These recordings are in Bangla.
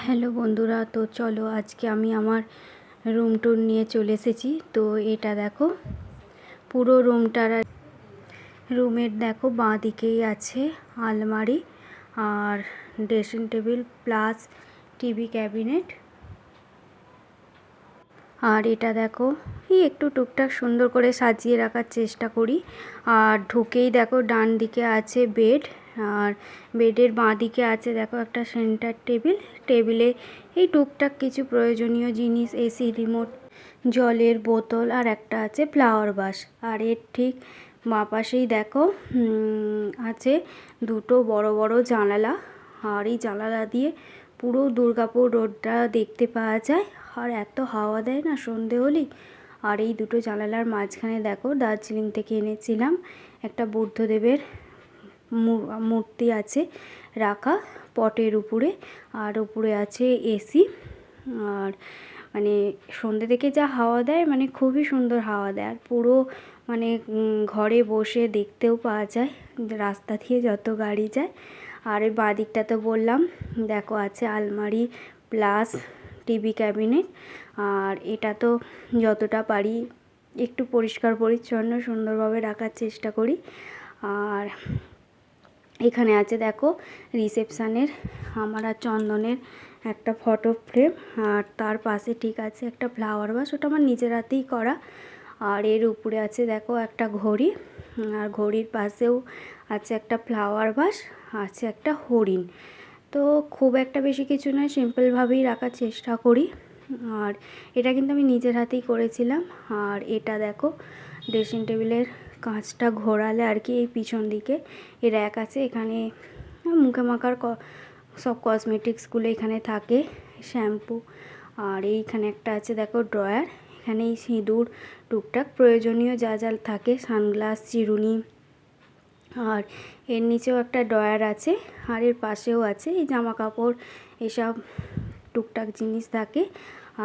হ্যালো বন্ধুরা, তো চলো আজকে আমি আমার রুম ট্যুর নিয়ে চলে এসেছি। তো এটা দেখো পুরো রুমের দেখো বাঁ দিকেই আছে আলমারি আর dressing table plus TV cabinet. আর এটা দেখো একটু টুকটাক সুন্দর করে সাজিয়ে রাখার চেষ্টা করি। আর ঢুকেই দেখো ডান দিকে আছে বেড, আর বেডের বাঁ দিকে আছে দেখো একটা সেন্টার টেবিলে এই টুকটাক কিছু প্রয়োজনীয় জিনিস, এসি রিমোট, জলের বোতল আর একটা আছে ফ্লাওয়ার ভাস। আর এর ঠিক বাঁ পাশেই দেখো আছে দুটো বড় বড় জানালা। আর এই জানালা দিয়ে পুরো দুর্গাপুর রোডটা দেখতে পাওয়া যায়। আর এত হাওয়া দেয় না সন্ধে হলেই। আর এই দুটো জানালার মাঝখানে দেখো দার্জিলিং থেকে এনেছিলাম একটা বুদ্ধদেবের মূর্তি আছে রাখা পটের উপরে। আর উপরে আছে এসি। আর মানে সন্ধে থেকে যা হাওয়া দেয়, মানে খুবই সুন্দর হাওয়া দেয়। আর পুরো মানে ঘরে বসে দেখতেও পাওয়া যায় রাস্তা দিয়ে যত গাড়ি যায়। আর এই বাঁ দিকটা তো বললাম দেখো আছে আলমারি প্লাস টিভি ক্যাবিনেট। আর এটা তো যতটা পারি একটু পরিষ্কার পরিচ্ছন্ন সুন্দরভাবে রাখার চেষ্টা করি। আর এখানে আছে দেখো রিসেপশানের আমার আর চন্দনের একটা ফটো ফ্রেম। আর তার পাশে ঠিক আছে একটা ফ্লাওয়ার ভাস, ওটা আমার নিজের হাতেই করা। আর এর উপরে আছে দেখো একটা ঘড়ি, আর ঘড়ির পাশেও আছে একটা ফ্লাওয়ার ভাস, আছে একটা হরিণ। তো খুব একটা বেশি কিছু নয়, সিম্পলভাবেই রাখার চেষ্টা করি। আর এটা কিন্তু আমি নিজের হাতেই করেছিলাম। আর এটা দেখো ড্রেসিং টেবিলের কাঁচটা ঘোরালে আর কি এই পিছন দিকে এর র্যাক আছে, এখানে মুখে মাখার সব কসমেটিক্সগুলো এখানে থাকে, শ্যাম্পু। আর এইখানে একটা আছে দেখো ড্রয়ার, এখানে এই সিঁদুর টুকটাক প্রয়োজনীয় যা যা থাকে, সানগ্লাস, চিরুনি। আর এর নিচেও একটা ড্রয়ার আছে। আর এর পাশেও আছে এই জামা কাপড়, এসব টুকটাক জিনিস থাকে।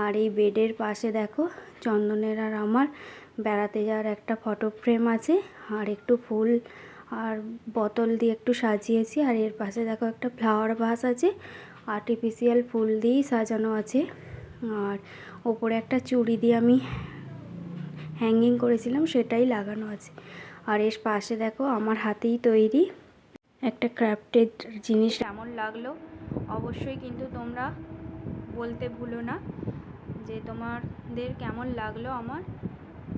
আর এই বেডের পাশে দেখো চন্দনের আর আমার বেড়াতে যাওয়ার একটা ফটো ফ্রেম আছে। আর একটু ফুল আর বোতল দিয়ে একটু সাজিয়েছি। আর এর পাশে দেখো একটা ফ্লাওয়ার ভাস আছে, আর্টিফিশিয়াল ফুল দিয়েই সাজানো আছে। আর ওপরে একটা চুড়ি দিয়ে আমি হ্যাঙ্গিং করেছিলাম, সেটাই লাগানো আছে। আর এর পাশে দেখো আমার হাতেই তৈরি একটা ক্রাফটেড জিনিস। কেমন লাগলো অবশ্যই কিন্তু তোমরা বলতে ভুলো না যে তোমাদের কেমন লাগলো আমার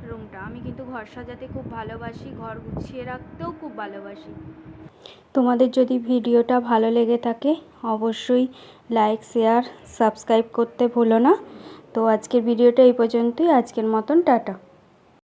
রুমটা। আমি কিন্তু ঘর সাজাতে খুব ভালোবাসি, ঘর গুছিয়ে রাখতেও খুব ভালোবাসি। তোমাদের যদি ভিডিওটা ভালো লেগে থাকে অবশ্যই লাইক, শেয়ার, সাবস্ক্রাইব করতে ভুলো না। তো আজকের ভিডিওটা এই পর্যন্তই, আজকের মতন টাটা।